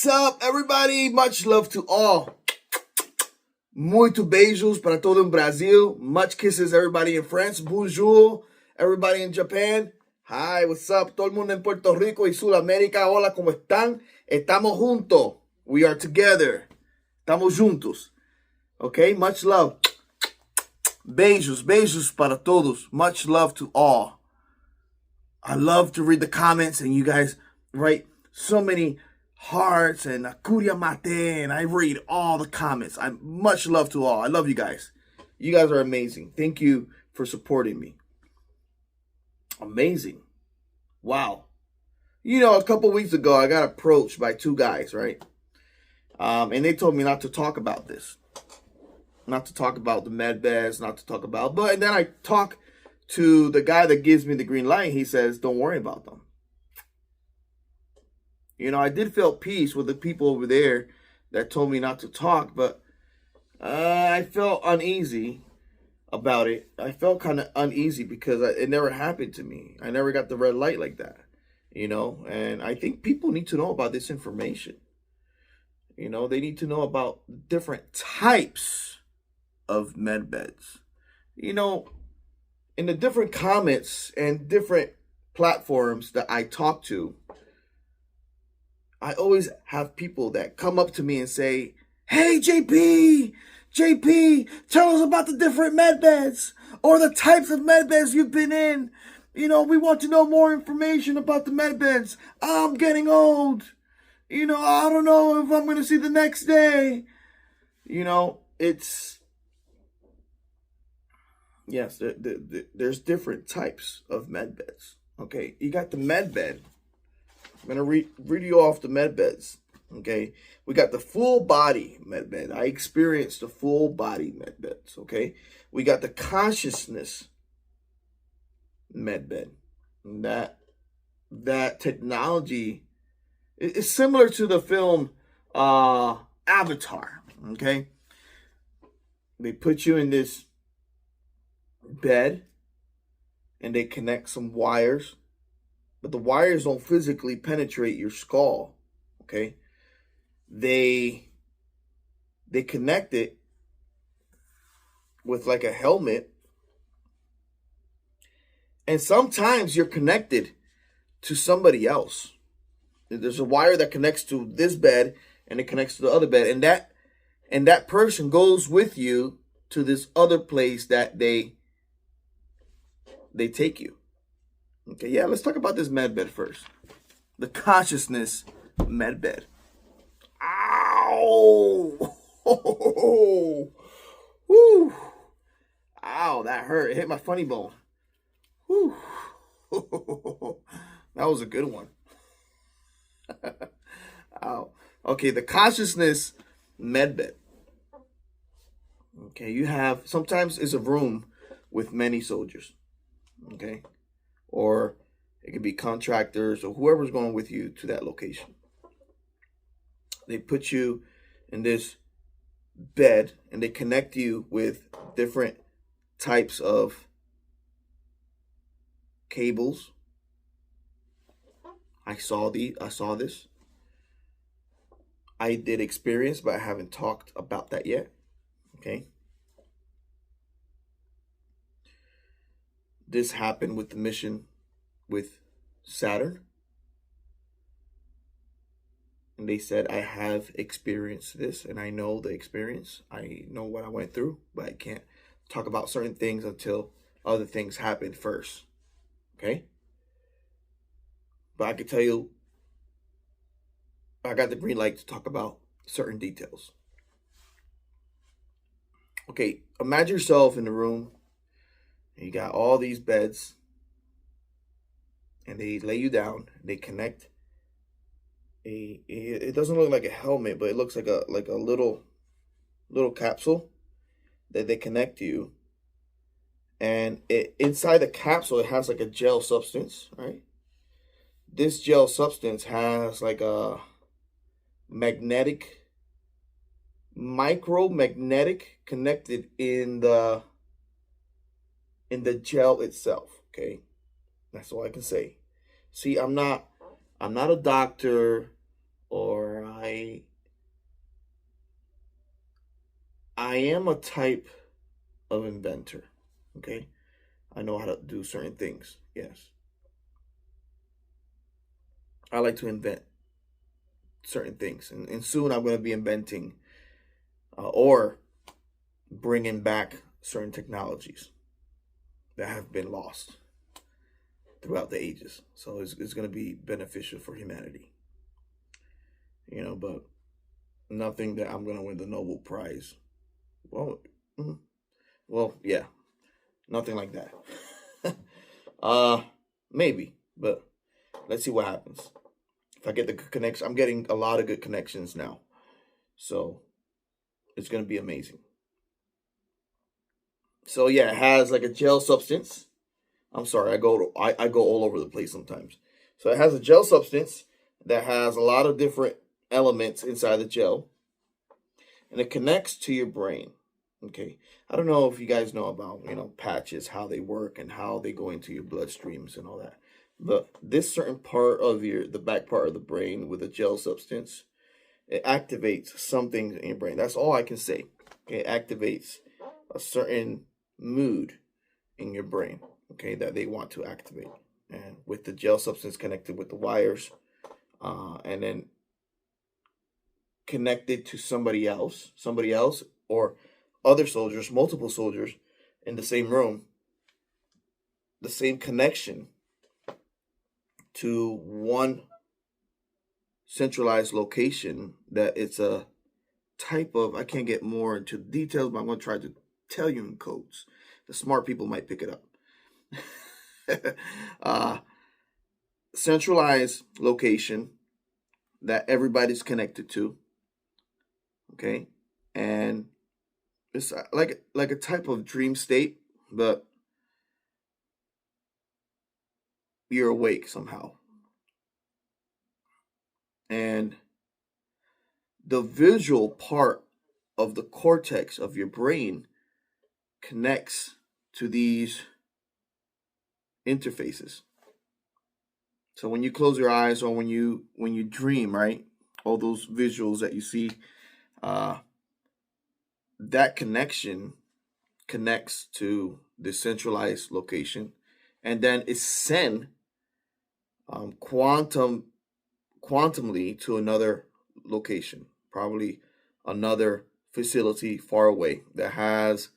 What's up, everybody? Much love to all. Muito beijos para todo en Brazil. Much kisses, everybody in France. Bonjour, everybody in Japan. Hi, what's up? Todo el mundo en Puerto Rico y Sudamérica. Hola, ¿cómo están? Estamos juntos. We are together. Estamos juntos. Okay, much love. Beijos, beijos para todos. Much love to all. I love to read the comments and you guys write so many hearts and AKURIA mate, and I read all the comments. I much love to all. I love you guys. You guys are amazing. Thank you for supporting me. Amazing. Wow. You know, a couple weeks ago, I got approached by two guys, right? And they told me not to talk about this. Not to talk about the medbeds, not to talk about, but and then I talk to the guy that gives me the green light. He says, don't worry about them. You know, I did feel peace with the people over there that told me not to talk, but I felt uneasy about it. I felt kind of uneasy because it never happened to me. I never got the red light like that, you know, and I think people need to know about this information. You know, they need to know about different types of med beds. You know, in the different comments and different platforms that I talk to, I always have people that come up to me and say, hey, JP, tell us about the different med beds or the types of med beds you've been in. You know, we want to know more information about the med beds. I'm getting old. You know, I don't know if I'm going to see the next day. You know, it's, yes, there's different types of med beds. Okay, you got the med bed. I'm going to read you off the med beds. Okay, we got the full body med bed. I experienced the full body med beds. Okay, we got the consciousness med bed. And that technology is similar to the film Avatar. Okay, they put you in this bed and they connect some wires, but the wires don't physically penetrate your skull. Okay, they connect it with like a helmet, and sometimes you're connected to somebody else. There's a wire that connects to this bed and it connects to the other bed, and that person goes with you to this other place that they take you. Okay, yeah, let's talk about this med bed first. The consciousness med bed. Ow! Woo! Ow, that hurt. It hit my funny bone. Woo! That was a good one. Ow. Okay, the consciousness med bed. Okay, you have, sometimes it's a room with many soldiers. Okay, or it could be contractors or whoever's going with you to that location. They put you in this bed and they connect you with different types of cables. I saw this. I did experience, but I haven't talked about that yet. Okay. This happened with the mission with Saturn. And they said, I have experienced this and I know the experience. I know what I went through, but I can't talk about certain things until other things happen first. Okay? But I can tell you, I got the green light to talk about certain details. Okay, imagine yourself in the room. You got all these beds, and they lay you down. They connect it doesn't look like a helmet, but it looks like a little capsule that they connect you. And inside the capsule, it has like a gel substance, right? This gel substance has like a micromagnetic connected in the gel itself. Okay, that's all I can say. See, I'm not a doctor, or I am a type of inventor. Okay, I know how to do certain things. Yes, I like to invent certain things, and soon I'm going to be inventing or bringing back certain technologies that have been lost throughout the ages. So it's going to be beneficial for humanity, but nothing that I'm going to win the Nobel Prize. Well, yeah, nothing like that. Maybe, but let's see what happens. If I get the good connection, I'm getting a lot of good connections now. So it's going to be amazing. So yeah, it has like a gel substance. I'm sorry, I go all over the place sometimes. So it has a gel substance that has a lot of different elements inside the gel, and it connects to your brain. Okay, I don't know if you guys know about patches, how they work and how they go into your bloodstreams and all that. But this certain part of the back part of the brain with a gel substance, it activates something in your brain. That's all I can say. Okay, it activates a certain mood in your brain. Okay, that they want to activate, and with the gel substance connected with the wires, and then connected to somebody else, or other soldiers, multiple soldiers in the same room, the same connection to one centralized location, that it's a type of, I can't get more into details, but I'm going to try to tell you in codes. The smart people might pick it up. Centralized location that everybody's connected to. Okay, and it's like a type of dream state, but you're awake somehow. And the visual part of the cortex of your brain connects to these interfaces. So when you close your eyes, or when you dream, right, all those visuals that you see, that connection connects to the centralized location, and then it's sent quantumly to another location, probably another facility far away that has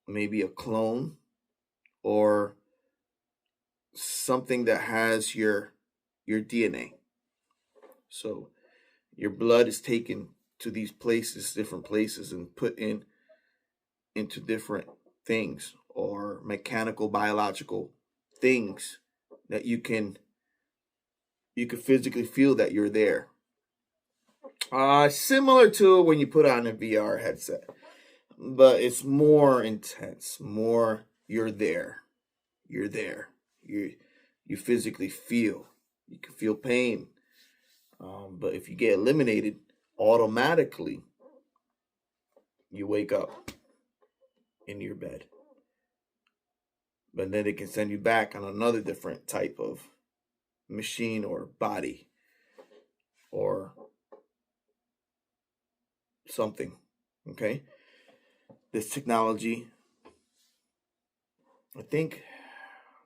maybe a clone or something that has your DNA. So your blood is taken to these places, different places, and put into different things, or mechanical, biological things that you can physically feel that you're there. Similar to when you put on a VR headset, but it's more intense. More, you're there. You're there. You physically feel. You can feel pain. But if you get eliminated, automatically you wake up in your bed. But then it can send you back on another different type of machine or body or something. Okay? This technology, I think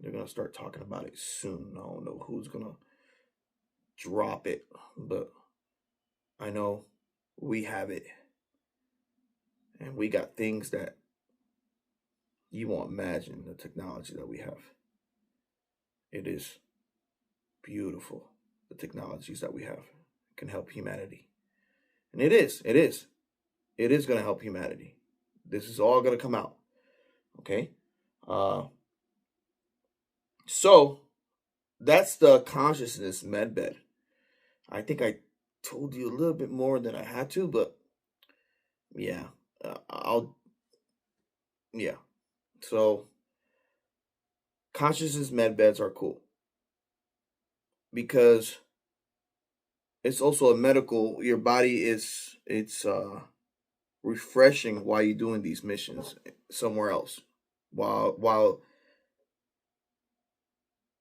they're going to start talking about it soon. I don't know who's going to drop it, but I know we have it. And we got things that you won't imagine, the technology that we have. It is beautiful, the technologies that we have can help humanity. And it is going to help humanity. This is all going to come out. Okay? So that's the consciousness medbed. I think I told you a little bit more than I had to, but yeah, So consciousness medbeds are cool because it's also a medical. Your body it's refreshing while you're doing these missions somewhere else, while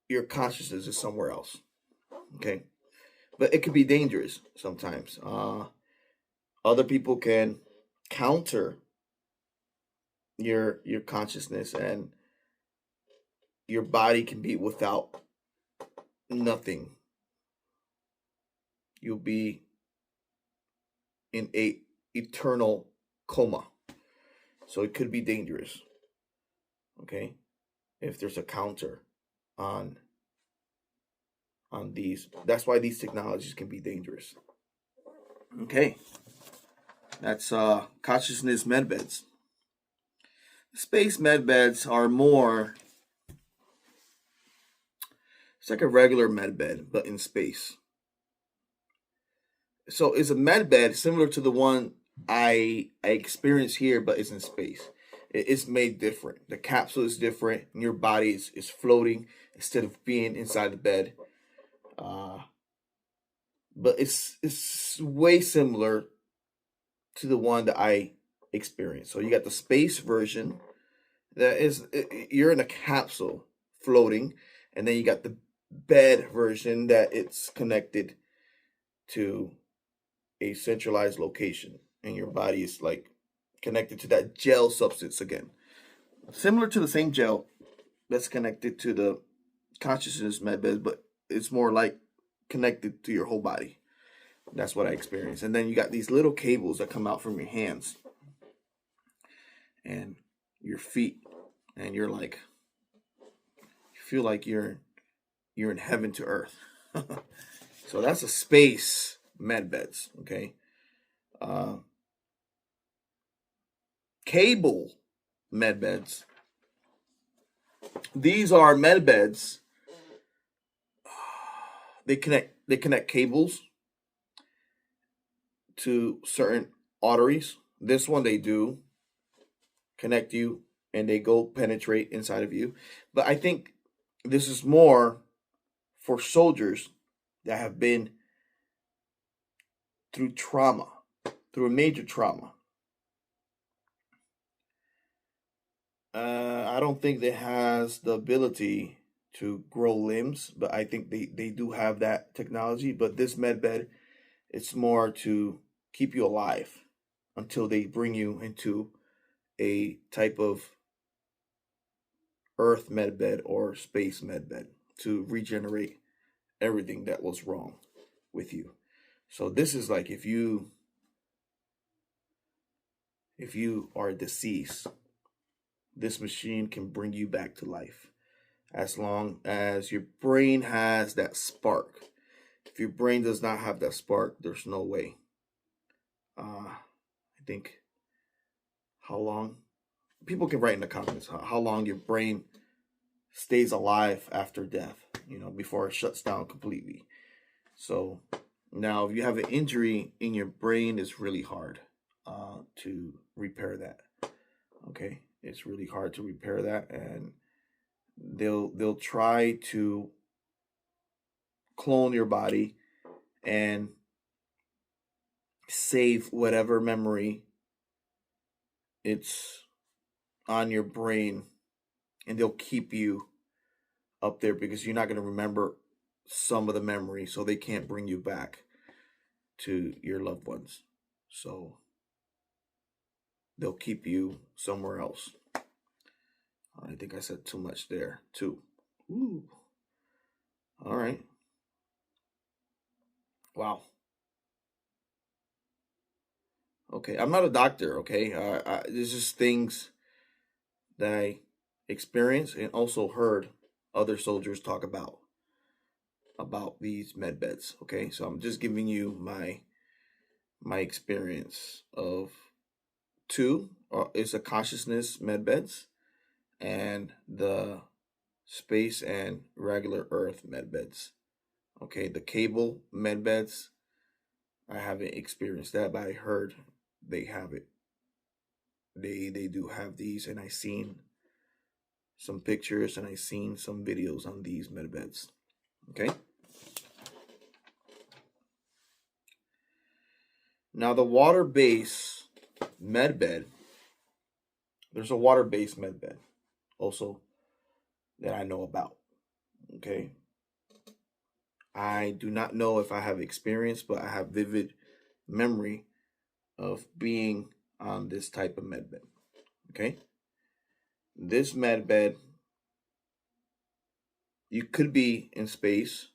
your consciousness is somewhere else. Okay, but it could be dangerous sometimes. Other people can counter your consciousness, and your body can be without nothing. You'll be in a eternal coma. So it could be dangerous. Okay? If there's a counter on these. That's why these technologies can be dangerous. Okay. That's consciousness medbeds. Space medbeds are more, it's like a regular medbed, but in space. So it's a medbed similar to the one I experience here, but it's in space. It's made different. The capsule is different, and your body is floating instead of being inside the bed. But it's way similar to the one that I experienced. So you got the space version that is, you're in a capsule floating, and then you got the bed version that it's connected to a centralized location, and your body is like connected to that gel substance again, similar to the same gel that's connected to the consciousness medbed, but it's more like connected to your whole body. That's what I experienced. And then you got these little cables that come out from your hands and your feet, and you're like, you feel like you're in heaven to earth. So that's a space medbeds. Okay. Cable medbeds. These are medbeds. They connect cables to certain arteries. This one, they do connect you, and they go penetrate inside of you. But I think this is more for soldiers that have been through trauma, through a major trauma. I don't think they has the ability to grow limbs, but I think they do have that technology. But this medbed, it's more to keep you alive until they bring you into a type of earth medbed or space medbed to regenerate everything that was wrong with you. So this is like if you are deceased, this machine can bring you back to life as long as your brain has that spark. If your brain does not have that spark, there's no way. I think how long, people can write in the comments how long your brain stays alive after death, before it shuts down completely. So now if you have an injury in your brain, it's really hard to repair that. Okay, it's really hard to repair that, and they'll try to clone your body and save whatever memory it's on your brain, and they'll keep you up there because you're not going to remember some of the memory, so they can't bring you back to your loved ones. So they'll keep you somewhere else. I think I said too much there too. Ooh. All right. Wow. Okay, I'm not a doctor. Okay, this is things that I experienced and also heard other soldiers talk about these med beds. Okay, so I'm just giving you my experience of two. It's a consciousness med beds and the space and regular earth med beds. Okay, the cable med beds, I haven't experienced that, but I heard they have it. They do have these, and I seen some pictures and I seen some videos on these med beds. Okay. Now the water-based med bed, there's a water-based med bed also that I know about. Okay. I do not know if I have experience, but I have vivid memory of being on this type of medbed. Okay? This medbed, you could be in space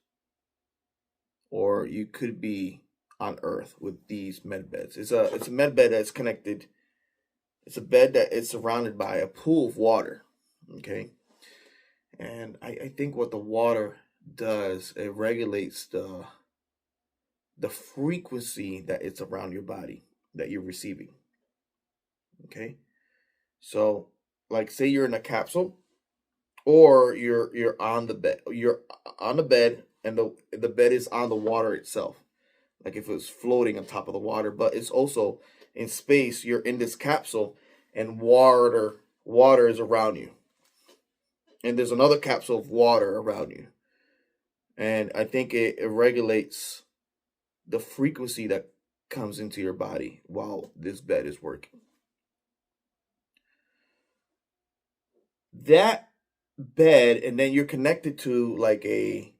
or you could be on Earth with these medbeds. It's a medbed that's connected. It's a bed that is surrounded by a pool of water. Okay? And I think what the water does, it regulates the frequency that it's around your body that you're receiving. Okay? So, like, say you're in a capsule, or you're on the bed. You're on the bed, and the bed is on the water itself, like if it was floating on top of the water. But it's also in space. You're in this capsule, and water is around you, and there's another capsule of water around you. And I think it regulates the frequency that comes into your body while this bed is working. That bed, and then you're connected to like a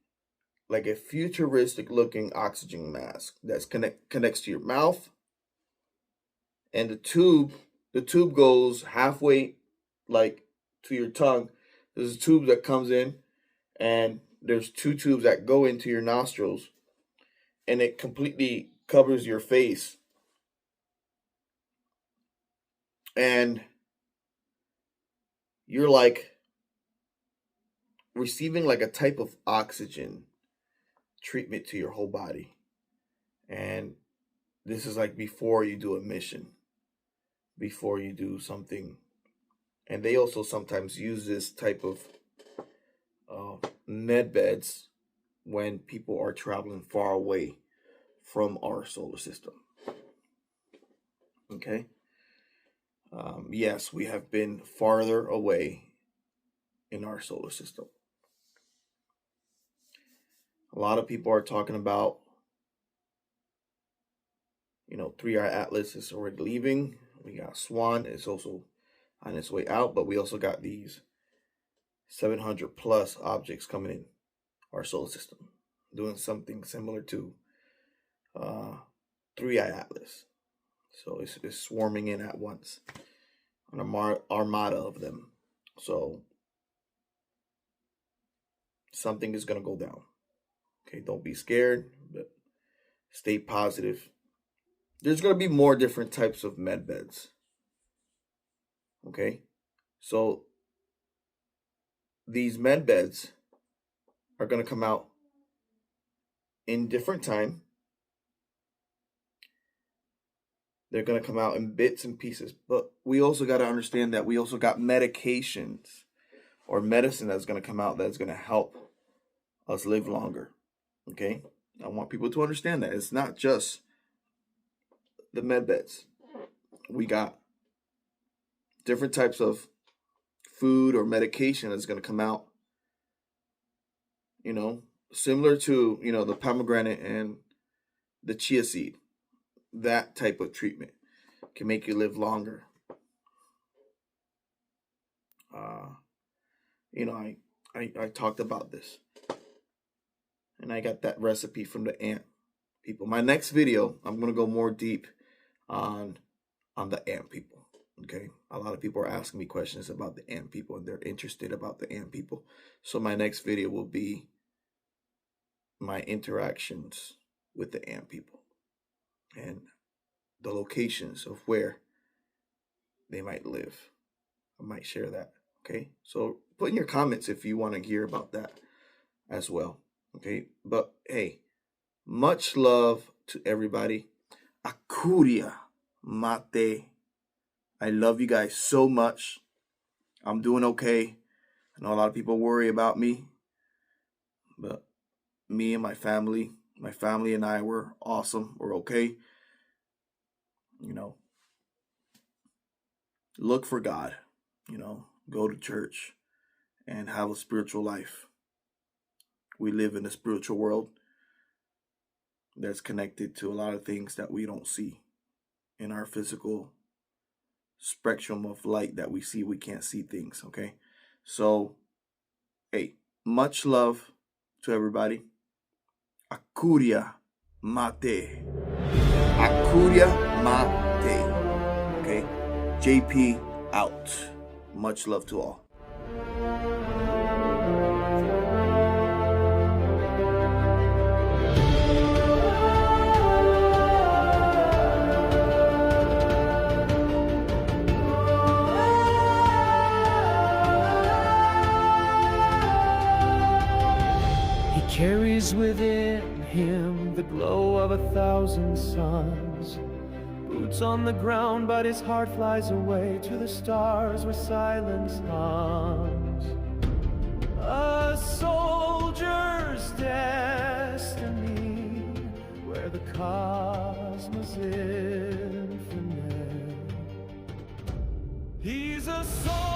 futuristic looking oxygen mask that's connects to your mouth, and the tube goes halfway like to your tongue. There's a tube that comes in, and there's two tubes that go into your nostrils, and it completely covers your face. And you're like receiving like a type of oxygen treatment to your whole body. And this is like before you do a mission, before you do something. And they also sometimes use this type of med beds when people are traveling far away from our solar system. Okay. Yes, we have been farther away in our solar system. A lot of people are talking about, 3-Eye Atlas is already leaving. We got Swan is also on its way out, but we also got these 700 plus objects coming in our solar system, doing something similar to 3-Eye Atlas. So it's swarming in at once, an armada of them. So something is going to go down. Okay, don't be scared, but stay positive. There's going to be more different types of med beds. Okay, so these med beds are going to come out in different time. They're going to come out in bits and pieces. But we also got to understand that we also got medications or medicine that's going to come out that's going to help us live longer. Okay? I want people to understand that. It's not just the med beds. We got different types of food or medication that's going to come out, similar to, the pomegranate and the chia seed. That type of treatment can make you live longer. I talked about this, and I got that recipe from the ant people. My next video, I'm gonna go more deep on the ant people. Okay, a lot of people are asking me questions about the ant people, and they're interested about the ant people. So my next video will be my interactions with the ant people and the locations of where they might live. I might share that. Okay, so put in your comments if you want to hear about that as well. Okay, but hey, much love to everybody. AKURIA mate. I love you guys so much. I'm doing okay. I know a lot of people worry about me, but me and my family and I, we're awesome. We're okay. Look for God, go to church and have a spiritual life. We live in a spiritual world that's connected to a lot of things that we don't see in our physical spectrum of light that we see. We can't see things. Okay. So, hey, much love to everybody. AKURIA mate. AKURIA mate. Okay? JP out. Much love to all. Carries within him the glow of 1,000 suns. Boots on the ground, but his heart flies away to the stars where silence hums. A soldier's destiny, where the cosmos is infinite. He's a soldier.